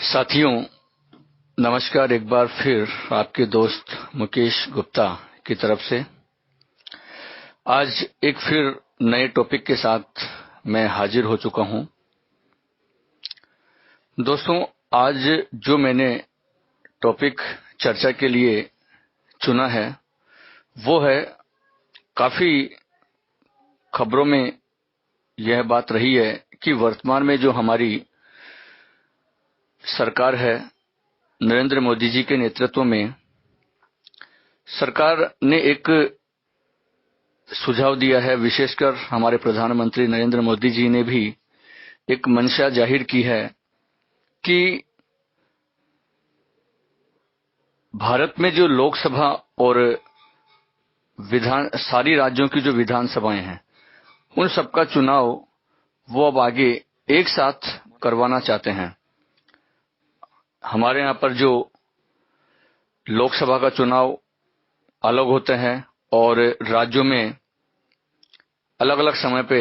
साथियों, नमस्कार। एक बार फिर आपके दोस्त मुकेश गुप्ता की तरफ से आज एक फिर नए टॉपिक के साथ मैं हाजिर हो चुका हूं। दोस्तों, आज जो मैंने टॉपिक चर्चा के लिए चुना है वो है, काफी खबरों में यह बात रही है कि वर्तमान में जो हमारी सरकार है, नरेंद्र मोदी जी के नेतृत्व में, सरकार ने एक सुझाव दिया है। विशेषकर हमारे प्रधानमंत्री नरेंद्र मोदी जी ने भी एक मंशा जाहिर की है कि भारत में जो लोकसभा और सारी राज्यों की जो विधानसभाएं हैं, उन सबका चुनाव वो अब आगे एक साथ करवाना चाहते हैं। हमारे यहाँ पर जो लोकसभा का चुनाव अलग होते हैं और राज्यों में अलग अलग समय पे,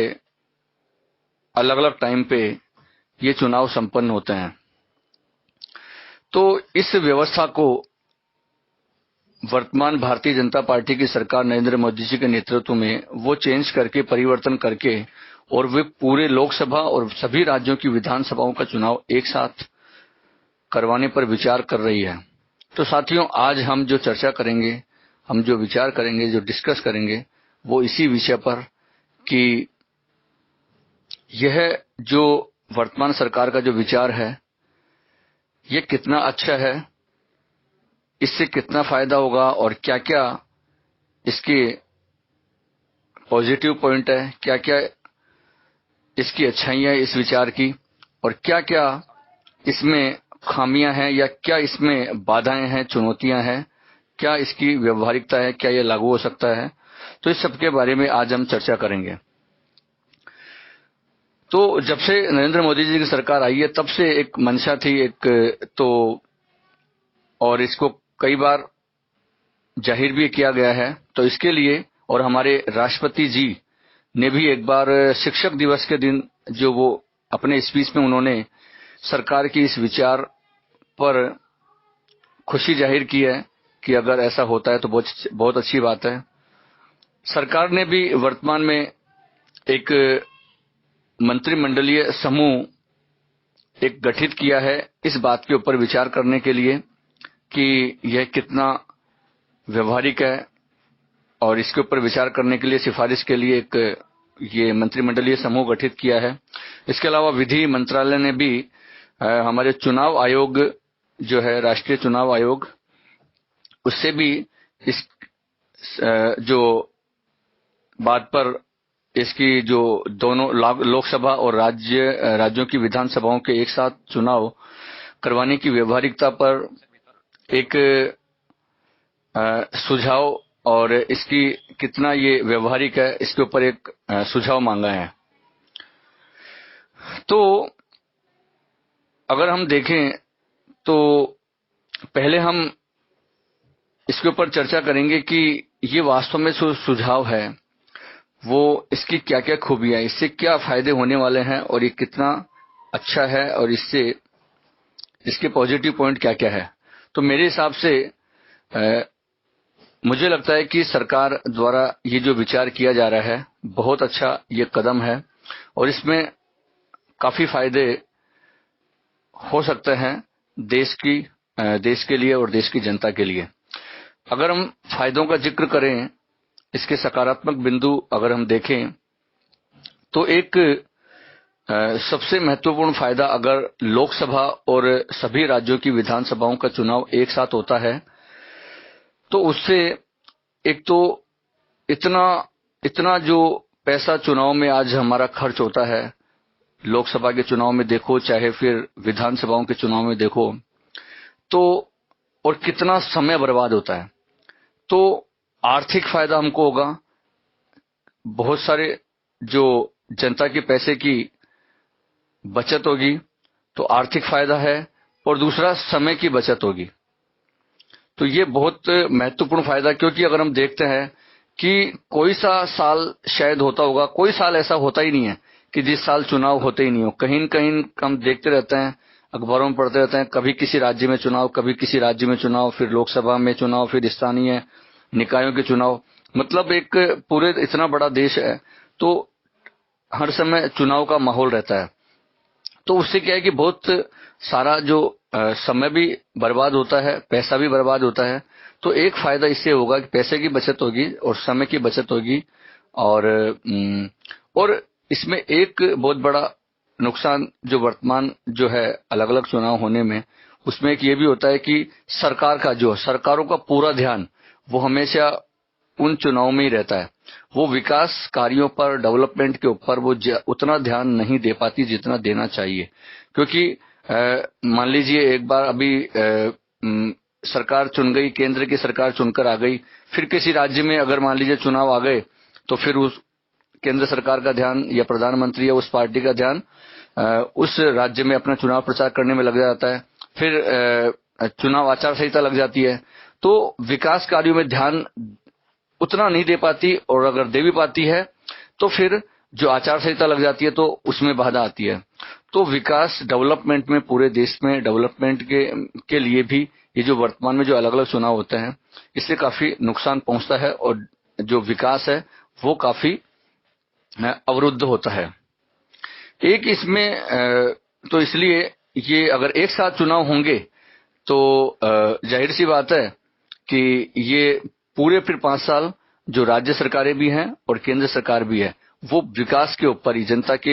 अलग अलग टाइम पे ये चुनाव संपन्न होते हैं। तो इस व्यवस्था को वर्तमान भारतीय जनता पार्टी की सरकार नरेंद्र मोदी जी के नेतृत्व में वो चेंज करके, परिवर्तन करके, और वे पूरे लोकसभा और सभी राज्यों की विधानसभाओं का चुनाव एक साथ करवाने पर विचार कर रही है। तो साथियों, आज हम जो चर्चा करेंगे, हम जो विचार करेंगे, जो डिस्कस करेंगे, वो इसी विषय पर कि यह जो वर्तमान सरकार का जो विचार है, ये कितना अच्छा है, इससे कितना फायदा होगा और क्या क्या इसके पॉजिटिव पॉइंट है, क्या क्या इसकी अच्छाइयां है इस विचार की, और क्या क्या इसमें खामियां हैं या क्या इसमें बाधाएं हैं, चुनौतियां हैं, क्या इसकी व्यवहारिकता है, क्या यह लागू हो सकता है। तो इस सब के बारे में आज हम चर्चा करेंगे। तो जब से नरेंद्र मोदी जी की सरकार आई है, तब से एक मंशा थी, और इसको कई बार जाहिर भी किया गया है। तो इसके लिए, और हमारे राष्ट्रपति जी ने भी एक बार शिक्षक दिवस के दिन जो वो अपने स्पीच में उन्होंने सरकार की इस विचार पर खुशी जाहिर की है कि अगर ऐसा होता है तो बहुत अच्छी बात है। सरकार ने भी वर्तमान में एक मंत्रिमंडलीय समूह एक गठित किया है इस बात के ऊपर विचार करने के लिए कि यह कितना व्यवहारिक है, और इसके ऊपर विचार करने के लिए, सिफारिश के लिए एक ये मंत्रिमंडलीय समूह गठित किया है। इसके अलावा विधि मंत्रालय ने भी हमारे चुनाव आयोग जो है, राष्ट्रीय चुनाव आयोग, उससे भी इस जो बात पर, इसकी जो दोनों लोकसभा और राज्यों की विधानसभाओं के एक साथ चुनाव करवाने की व्यवहारिकता पर एक सुझाव, और इसकी कितना ये व्यवहारिक है, इसके ऊपर एक सुझाव मांगा है। तो अगर हम देखें तो पहले हम इसके ऊपर चर्चा करेंगे कि ये वास्तव में सुझाव है वो, इसकी क्या क्या खूबियां, इससे क्या फायदे होने वाले हैं और ये कितना अच्छा है, और इससे इसके पॉजिटिव पॉइंट क्या क्या है। तो मेरे हिसाब से मुझे लगता है कि सरकार द्वारा ये जो विचार किया जा रहा है, बहुत अच्छा ये कदम है, और इसमें काफी फायदे हो सकते हैं देश के लिए और देश की जनता के लिए। अगर हम फायदों का जिक्र करें, इसके सकारात्मक बिंदु अगर हम देखें, तो एक सबसे महत्वपूर्ण फायदा, अगर लोकसभा और सभी राज्यों की विधानसभाओं का चुनाव एक साथ होता है, तो उससे एक तो इतना जो पैसा चुनाव में आज हमारा खर्च होता है, लोकसभा के चुनाव में देखो चाहे फिर विधानसभाओं के चुनाव में देखो, तो और कितना समय बर्बाद होता है। तो आर्थिक फायदा हमको होगा, बहुत सारे जो जनता के पैसे की बचत होगी, तो आर्थिक फायदा है, और दूसरा समय की बचत होगी। तो ये बहुत महत्वपूर्ण फायदा, क्योंकि अगर हम देखते हैं कि कोई सा साल शायद होता होगा, कोई साल ऐसा होता ही नहीं है कि जिस साल चुनाव होते ही नहीं हो। कहीं न कहीं हम देखते रहते हैं, अखबारों में पढ़ते रहते हैं, कभी किसी राज्य में चुनाव, कभी किसी राज्य में चुनाव, फिर लोकसभा में चुनाव, फिर स्थानीय निकायों के चुनाव। मतलब एक पूरे इतना बड़ा देश है, तो हर समय चुनाव का माहौल रहता है। तो उससे क्या है कि बहुत सारा जो समय भी बर्बाद होता है, पैसा भी बर्बाद होता है। तो एक फायदा इससे होगा कि पैसे की बचत होगी और समय की बचत होगी। और इसमें एक बहुत बड़ा नुकसान जो वर्तमान जो है अलग अलग चुनाव होने में, उसमें एक ये भी होता है कि सरकारों का पूरा ध्यान वो हमेशा उन चुनाव में ही रहता है। वो विकास कार्यों पर, डेवलपमेंट के ऊपर वो उतना ध्यान नहीं दे पाती जितना देना चाहिए। क्योंकि मान लीजिए एक बार अभी सरकार चुन गई, केंद्र की सरकार चुनकर आ गई, फिर किसी राज्य में अगर मान लीजिए चुनाव आ गए, तो फिर उस केंद्र सरकार का ध्यान या प्रधानमंत्री या उस पार्टी का ध्यान उस राज्य में अपना चुनाव प्रचार करने में लग जाता है। फिर चुनाव आचार संहिता लग जाती है, तो विकास कार्यों में ध्यान उतना नहीं दे पाती। और अगर दे भी पाती है तो फिर जो आचार संहिता लग जाती है तो उसमें बाधा आती है। तो विकास, डेवलपमेंट में, पूरे देश में डेवलपमेंट के लिए भी ये जो वर्तमान में जो अलग अलग चुनाव होते हैं, इससे काफी नुकसान पहुंचता है और जो विकास है वो काफी अवरुद्ध होता है। एक इसमें तो इसलिए ये अगर एक साथ चुनाव होंगे तो जाहिर सी बात है कि ये पूरे फिर 5 साल जो राज्य सरकारें भी हैं और केंद्र सरकार भी है, वो विकास के ऊपर ही, जनता के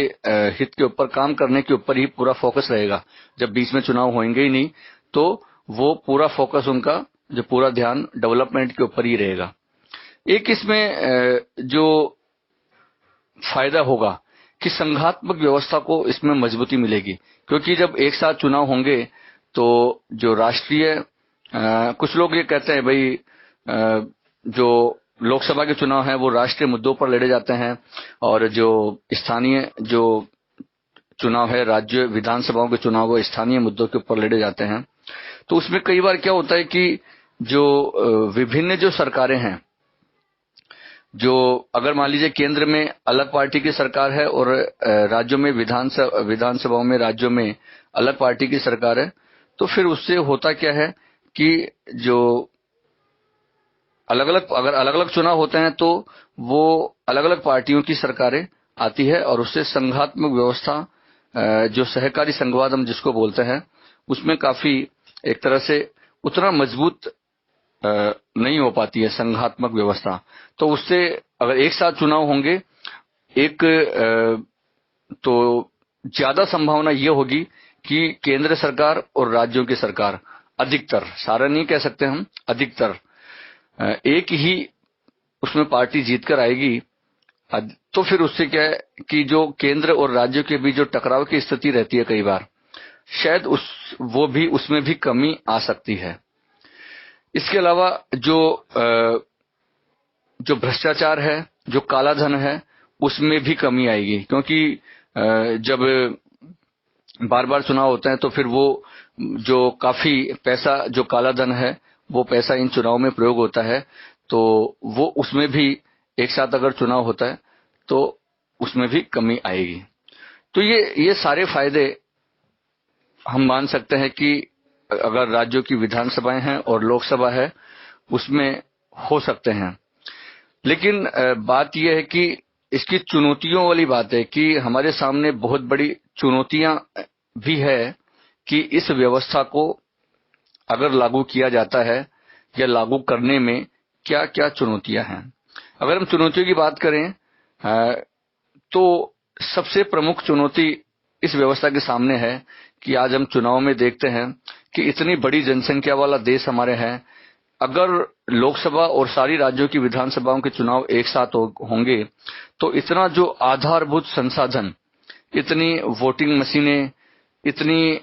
हित के ऊपर काम करने के ऊपर ही पूरा फोकस रहेगा। जब बीच में चुनाव होंगे ही नहीं तो वो पूरा फोकस, उनका जो पूरा ध्यान डेवलपमेंट के ऊपर ही रहेगा। एक इसमें जो फायदा होगा कि संघात्मक व्यवस्था को इसमें मजबूती मिलेगी। क्योंकि जब एक साथ चुनाव होंगे तो जो राष्ट्रीय कुछ लोग ये कहते हैं भाई जो लोकसभा के चुनाव हैं वो राष्ट्रीय मुद्दों पर लड़े जाते हैं, और जो स्थानीय जो चुनाव है, राज्य विधानसभाओं के चुनाव, वो स्थानीय मुद्दों के ऊपर लड़े जाते हैं। तो उसमें कई बार क्या होता है कि जो विभिन्न जो सरकारें हैं, जो अगर मान लीजिए केंद्र में अलग पार्टी की सरकार है और राज्यों में विधानसभाओं में, राज्यों में अलग पार्टी की सरकार है, तो फिर उससे होता क्या है कि जो अगर अलग अलग चुनाव होते हैं तो वो अलग अलग पार्टियों की सरकारें आती है, और उससे संघात्मक व्यवस्था, जो सहकारी संघवाद हम जिसको बोलते हैं, उसमें काफी एक तरह से उतना मजबूत नहीं हो पाती है संघात्मक व्यवस्था। तो उससे अगर एक साथ चुनाव होंगे, एक तो ज्यादा संभावना ये होगी कि केंद्र सरकार और राज्यों की सरकार, अधिकतर, सारा नहीं कह सकते हम, अधिकतर एक ही उसमें पार्टी जीतकर आएगी। तो फिर उससे क्या है कि जो केंद्र और राज्यों के बीच जो टकराव की स्थिति रहती है, कई बार शायद उसमें भी कमी आ सकती है। इसके अलावा जो भ्रष्टाचार है, जो काला धन है, उसमें भी कमी आएगी। क्योंकि जब बार बार चुनाव होते हैं तो फिर वो जो काफी पैसा, जो काला धन है, वो पैसा इन चुनाव में प्रयोग होता है, तो वो उसमें भी एक साथ अगर चुनाव होता है तो उसमें भी कमी आएगी। तो ये सारे फायदे हम मान सकते हैं कि अगर राज्यों की विधानसभाएं हैं और लोकसभा है उसमें हो सकते हैं। लेकिन बात यह है कि इसकी चुनौतियों वाली बात है कि हमारे सामने बहुत बड़ी चुनौतियां भी है कि इस व्यवस्था को अगर लागू किया जाता है या लागू करने में क्या क्या चुनौतियां हैं। अगर हम चुनौतियों की बात करें तो सबसे प्रमुख चुनौती इस व्यवस्था के सामने है कि आज हम चुनाव में देखते हैं कि इतनी बड़ी जनसंख्या वाला देश हमारे हैं, अगर लोकसभा और सारी राज्यों की विधानसभाओं के चुनाव एक साथ होंगे तो इतना जो आधारभूत संसाधन, इतनी वोटिंग मशीनें, इतनी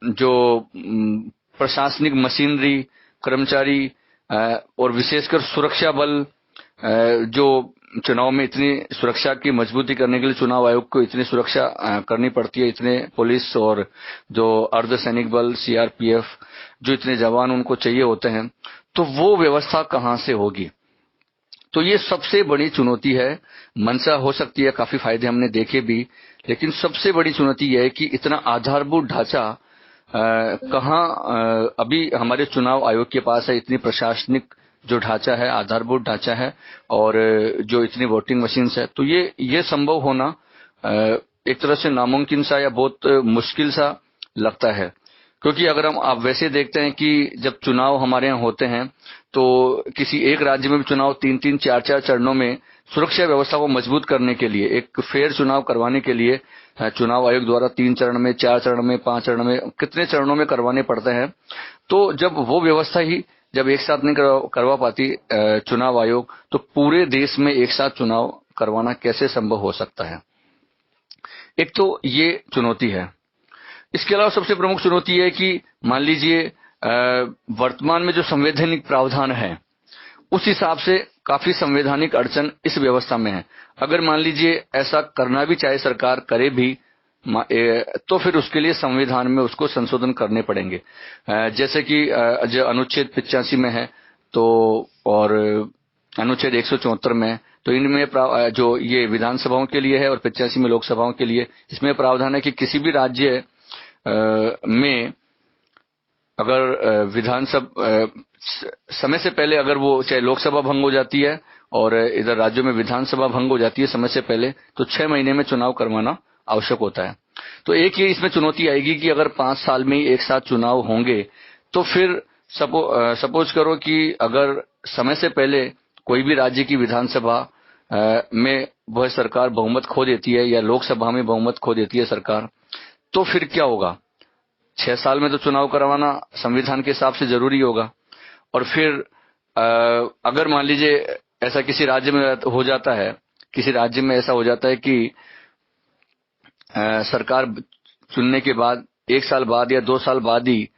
जो प्रशासनिक मशीनरी, कर्मचारी और विशेषकर सुरक्षा बल, जो चुनाव में इतनी सुरक्षा की मजबूती करने के लिए चुनाव आयोग को इतनी सुरक्षा करनी पड़ती है, इतने पुलिस और जो अर्धसैनिक बल, सीआरपीएफ, जो इतने जवान उनको चाहिए होते हैं, तो वो व्यवस्था कहां से होगी। तो ये सबसे बड़ी चुनौती है। मंशा हो सकती है, काफी फायदे हमने देखे भी, लेकिन सबसे बड़ी चुनौती यह है कि इतना आधारभूत ढांचा कहाँ अभी हमारे चुनाव आयोग के पास है। इतनी प्रशासनिक जो ढांचा है, आधारभूत ढांचा है, और जो इतनी वोटिंग मशीन्स है, तो ये संभव होना एक तरह से नामुमकिन सा या बहुत मुश्किल सा लगता है। क्योंकि अगर हम आप वैसे देखते हैं कि जब चुनाव हमारे यहाँ होते हैं तो किसी एक राज्य में भी चुनाव 3-3, 4-4 चरणों में सुरक्षा व्यवस्था को मजबूत करने के लिए, एक फेयर चुनाव करवाने के लिए चुनाव आयोग द्वारा 3 चरण में, 4 चरण में, 5 चरण में, कितने चरणों में करवाने पड़ते हैं। तो जब वो व्यवस्था ही जब एक साथ नहीं करवा पाती चुनाव आयोग, तो पूरे देश में एक साथ चुनाव करवाना कैसे संभव हो सकता है। एक तो ये चुनौती है। इसके अलावा सबसे प्रमुख चुनौती है कि मान लीजिए वर्तमान में जो संवैधानिक प्रावधान है, उस हिसाब से काफी संवैधानिक अड़चन इस व्यवस्था में है। अगर मान लीजिए ऐसा करना भी चाहे सरकार करे भी, तो फिर उसके लिए संविधान में उसको संशोधन करने पड़ेंगे। जैसे कि जो अनुच्छेद 85 में है, तो और अनुच्छेद 174 में है, तो इनमें जो ये विधानसभाओं के लिए है और 85 में लोकसभाओं के लिए, इसमें प्रावधान है कि किसी भी राज्य में अगर विधानसभा समय से पहले अगर वो चाहे लोकसभा भंग हो जाती है और इधर राज्यों में विधानसभा भंग हो जाती है समय से पहले, तो 6 महीने में चुनाव करवाना आवश्यक होता है। तो एक ये इसमें चुनौती आएगी कि अगर 5 साल में ही एक साथ चुनाव होंगे, तो फिर सपोज करो कि अगर समय से पहले कोई भी राज्य की विधानसभा में वह सरकार बहुमत खो देती है या लोकसभा में बहुमत खो देती है सरकार, तो फिर क्या होगा। 6 साल में तो चुनाव करवाना संविधान के हिसाब से जरूरी होगा। और फिर अगर मान लीजिए ऐसा किसी राज्य में हो जाता है, किसी राज्य में ऐसा हो जाता है कि सरकार चुनने के बाद 1 साल बाद या 2 साल बाद ही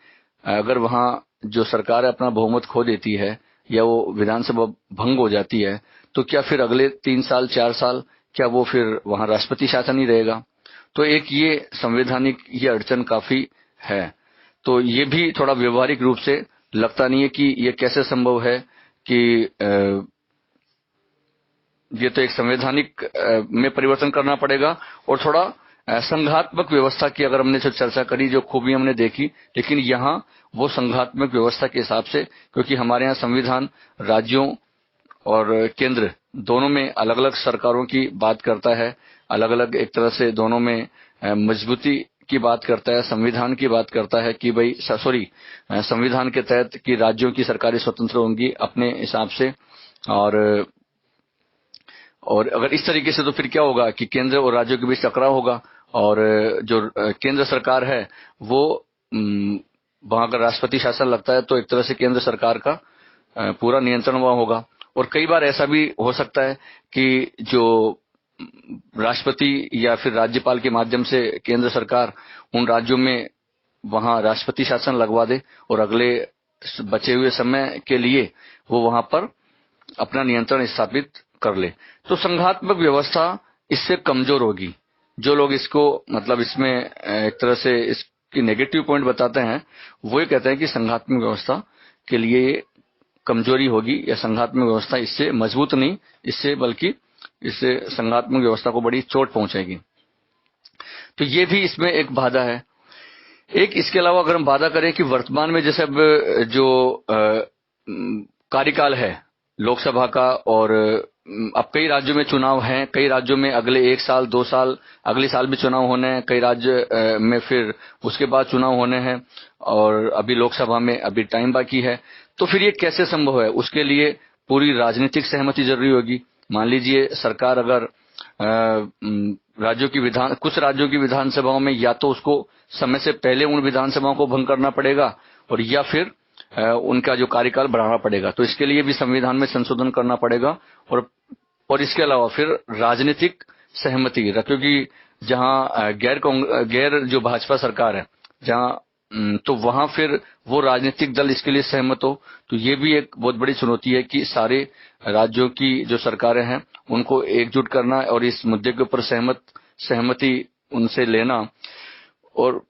अगर वहां जो सरकार है अपना बहुमत खो देती है या वो विधानसभा भंग हो जाती है, तो क्या फिर अगले 3 साल 4 साल क्या वो फिर वहां राष्ट्रपति शासन ही रहेगा। तो एक ये संवैधानिक ये अड़चन काफी है। तो ये भी थोड़ा व्यवहारिक रूप से लगता नहीं है कि ये कैसे संभव है कि ये तो एक संवैधानिक में परिवर्तन करना पड़ेगा और थोड़ा संघात्मक व्यवस्था की अगर हमने जो चर्चा करी, जो खूबी हमने देखी, लेकिन यहाँ वो संघात्मक व्यवस्था के हिसाब से, क्योंकि हमारे यहाँ संविधान राज्यों और केंद्र दोनों में अलग अलग सरकारों की बात करता है, अलग अलग एक तरह से दोनों में मजबूती की बात करता है, संविधान की बात करता है कि भाई संविधान के तहत कि राज्यों की सरकारें स्वतंत्र होंगी अपने हिसाब से। और अगर इस तरीके से तो फिर क्या होगा कि केंद्र और राज्यों के बीच टकराव होगा और जो केंद्र सरकार है वो वहां अगर राष्ट्रपति शासन लगता है तो एक तरह से केंद्र सरकार का पूरा नियंत्रण वहां होगा। और कई बार ऐसा भी हो सकता है कि जो राष्ट्रपति या फिर राज्यपाल के माध्यम से केंद्र सरकार उन राज्यों में वहां राष्ट्रपति शासन लगवा दे और अगले बचे हुए समय के लिए वो वहां पर अपना नियंत्रण स्थापित कर ले। तो संघात्मक व्यवस्था इससे कमजोर होगी। जो लोग इसको मतलब इसमें एक तरह से इसकी नेगेटिव पॉइंट बताते हैं, वो ये कहते हैं कि संघात्मक व्यवस्था के लिए कमजोरी होगी या संघात्मक व्यवस्था इससे मजबूत नहीं, इससे बल्कि इससे संघात्मक व्यवस्था को बड़ी चोट पहुंचेगी। तो ये भी इसमें एक बाधा है। एक इसके अलावा अगर हम बाधा करें कि वर्तमान में जैसे अब जो कार्यकाल है लोकसभा का, और अब कई राज्यों में चुनाव हैं, कई राज्यों में अगले 1 साल 2 साल अगले साल भी चुनाव होने हैं, कई राज्य में फिर उसके बाद चुनाव होने हैं और अभी लोकसभा में अभी टाइम बाकी है। तो फिर ये कैसे संभव है, उसके लिए पूरी राजनीतिक सहमति जरूरी होगी। मान लीजिए सरकार अगर कुछ राज्यों की विधानसभाओं में या तो उसको समय से पहले उन विधानसभाओं को भंग करना पड़ेगा और या फिर उनका जो कार्यकाल बढ़ाना पड़ेगा, तो इसके लिए भी संविधान में संशोधन करना पड़ेगा। और इसके अलावा फिर राजनीतिक सहमति, क्योंकि जहां गैर जो भाजपा सरकार है जहां, तो वहां फिर वो राजनीतिक दल इसके लिए सहमत हो। तो ये भी एक बहुत बड़ी चुनौती है कि सारे राज्यों की जो सरकारें हैं उनको एकजुट करना और इस मुद्दे के ऊपर सहमति उनसे लेना। और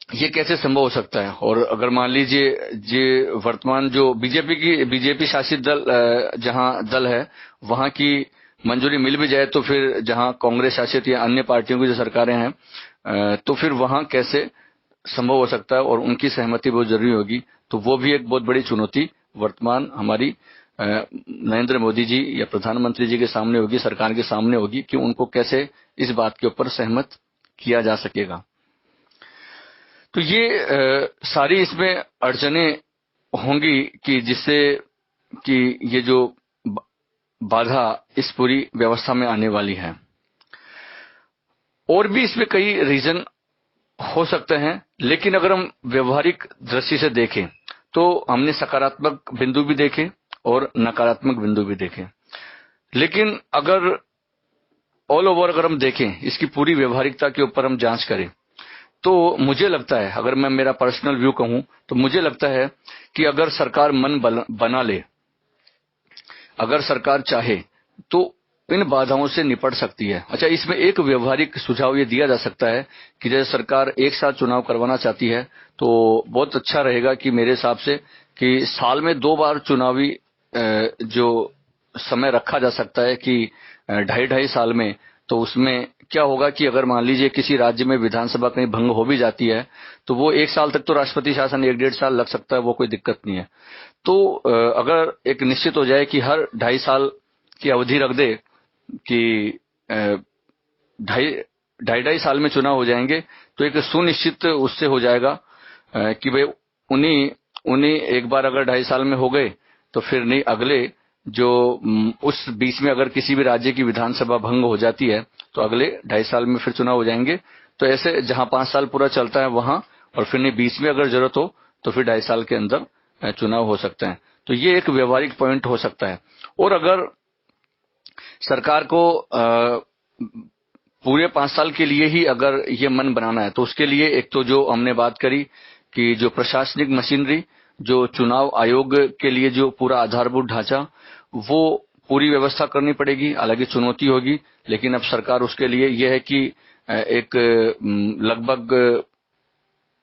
ये कैसे संभव हो सकता है? और अगर मान लीजिए जो वर्तमान जो बीजेपी शासित दल जहां दल है वहां की मंजूरी मिल भी जाए, तो फिर जहां कांग्रेस शासित या अन्य पार्टियों की जो सरकारें हैं तो फिर वहां कैसे संभव हो सकता है? और उनकी सहमति बहुत जरूरी होगी। तो वो भी एक बहुत बड़ी चुनौती वर्तमान हमारी नरेंद्र मोदी जी या प्रधानमंत्री जी के सामने होगी, सरकार के सामने होगी कि उनको कैसे इस बात के ऊपर सहमत किया जा सकेगा। तो ये सारी इसमें अड़चने होंगी कि जिससे कि ये जो बाधा इस पूरी व्यवस्था में आने वाली है। और भी इसमें कई रीजन हो सकते हैं, लेकिन अगर हम व्यवहारिक दृष्टि से देखें तो हमने सकारात्मक बिंदु भी देखे और नकारात्मक बिंदु भी देखे। लेकिन अगर ऑल ओवर अगर हम देखें, इसकी पूरी व्यवहारिकता के ऊपर हम जांच करें, तो मुझे लगता है, अगर मैं मेरा पर्सनल व्यू कहूं, तो मुझे लगता है कि अगर सरकार मन बना ले, अगर सरकार चाहे, तो इन बाधाओं से निपट सकती है। अच्छा, इसमें एक व्यवहारिक सुझाव ये दिया जा सकता है कि जैसे सरकार एक साथ चुनाव करवाना चाहती है, तो बहुत अच्छा रहेगा कि मेरे हिसाब से कि साल में 2 बार चुनावी जो समय रखा जा सकता है कि 2.5 साल में। तो उसमें क्या होगा कि अगर मान लीजिए किसी राज्य में विधानसभा कहीं भंग हो भी जाती है, तो वो 1 साल तक तो राष्ट्रपति शासन 1-1.5 साल लग सकता है, वो कोई दिक्कत नहीं है। तो अगर एक निश्चित हो जाए कि हर 2.5 साल की अवधि रख दे कि ढाई साल में चुनाव हो जाएंगे, तो एक सुनिश्चित उससे हो जाएगा कि भाई उन्हीं उन्हीं एक बार अगर 2.5 साल में हो गए, तो फिर नहीं अगले जो उस बीच में अगर किसी भी राज्य की विधानसभा भंग हो जाती है, तो अगले 2.5 साल में फिर चुनाव हो जाएंगे। तो ऐसे जहां 5 साल पूरा चलता है वहां, और फिर नहीं बीच में अगर जरूरत हो तो फिर 2.5 साल के अंदर चुनाव हो सकते हैं। तो ये एक व्यवहारिक पॉइंट हो सकता है। और अगर सरकार को पूरे 5 साल के लिए ही अगर ये मन बनाना है, तो उसके लिए एक तो जो हमने बात करी कि जो प्रशासनिक मशीनरी, जो चुनाव आयोग के लिए जो पूरा आधारभूत ढांचा, वो पूरी व्यवस्था करनी पड़ेगी। हालांकि चुनौती होगी, लेकिन अब सरकार उसके लिए यह है कि एक लगभग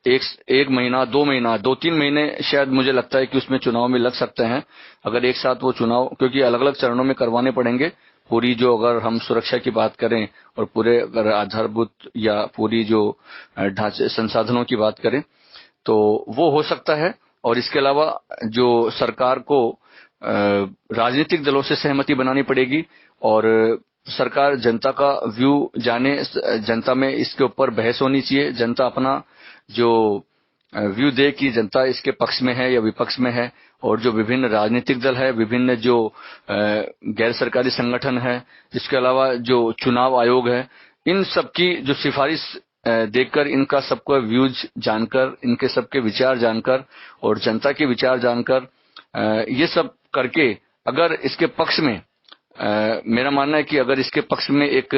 एक महीना, 2 महीना, 2-3 महीने शायद मुझे लगता है कि उसमें चुनाव में लग सकते हैं। अगर एक साथ वो चुनाव, क्योंकि अलग अलग चरणों में करवाने पड़ेंगे, पूरी जो अगर हम सुरक्षा की बात करें और पूरे अगर आधारभूत या पूरी जो ढांचे संसाधनों की बात करें, तो वो हो सकता है। और इसके अलावा जो सरकार को राजनीतिक दलों से सहमति बनानी पड़ेगी, और सरकार जनता का व्यू जाने, जनता में इसके ऊपर बहस होनी चाहिए, जनता अपना जो व्यू दे कि जनता इसके पक्ष में है या विपक्ष में है। और जो विभिन्न राजनीतिक दल है, विभिन्न जो गैर सरकारी संगठन है, इसके अलावा जो चुनाव आयोग है, इन सबकी जो सिफारिश देखकर, इनका सबका व्यूज जानकर, इनके सबके विचार जानकर और जनता के विचार जानकर, ये सब करके अगर इसके पक्ष में, मेरा मानना है कि अगर इसके पक्ष में एक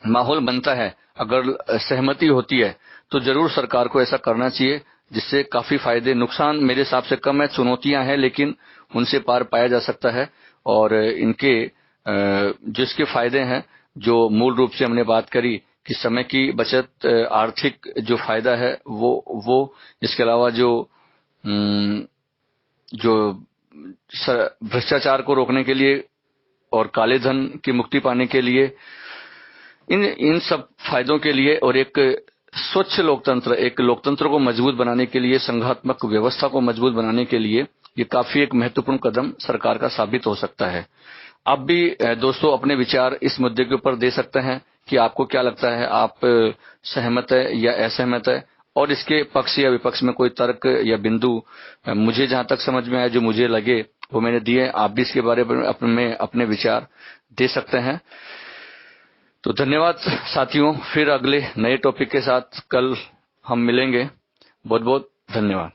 माहौल बनता है, अगर सहमति होती है, तो जरूर सरकार को ऐसा करना चाहिए, जिससे काफी फायदे, नुकसान मेरे हिसाब से कम है। चुनौतियां हैं, लेकिन उनसे पार पाया जा सकता है। और इनके जिसके फायदे हैं, जो मूल रूप से हमने बात करी कि समय की बचत, आर्थिक जो फायदा है वो इसके अलावा जो भ्रष्टाचार को रोकने के लिए और काले धन की मुक्ति पाने के लिए, इन सब फायदों के लिए, और एक स्वच्छ लोकतंत्र, एक लोकतंत्र को मजबूत बनाने के लिए, संघात्मक व्यवस्था को मजबूत बनाने के लिए ये काफी एक महत्वपूर्ण कदम सरकार का साबित हो सकता है। आप भी दोस्तों अपने विचार इस मुद्दे के ऊपर दे सकते हैं कि आपको क्या लगता है, आप सहमत है या असहमत है, और इसके पक्ष या विपक्ष में कोई तर्क या बिंदु मुझे जहां तक समझ में आया, जो मुझे लगे, वो मैंने दिए। आप भी इसके बारे में अपने विचार दे सकते हैं। तो धन्यवाद साथियों, फिर अगले नए टॉपिक के साथ कल हम मिलेंगे। बहुत बहुत धन्यवाद।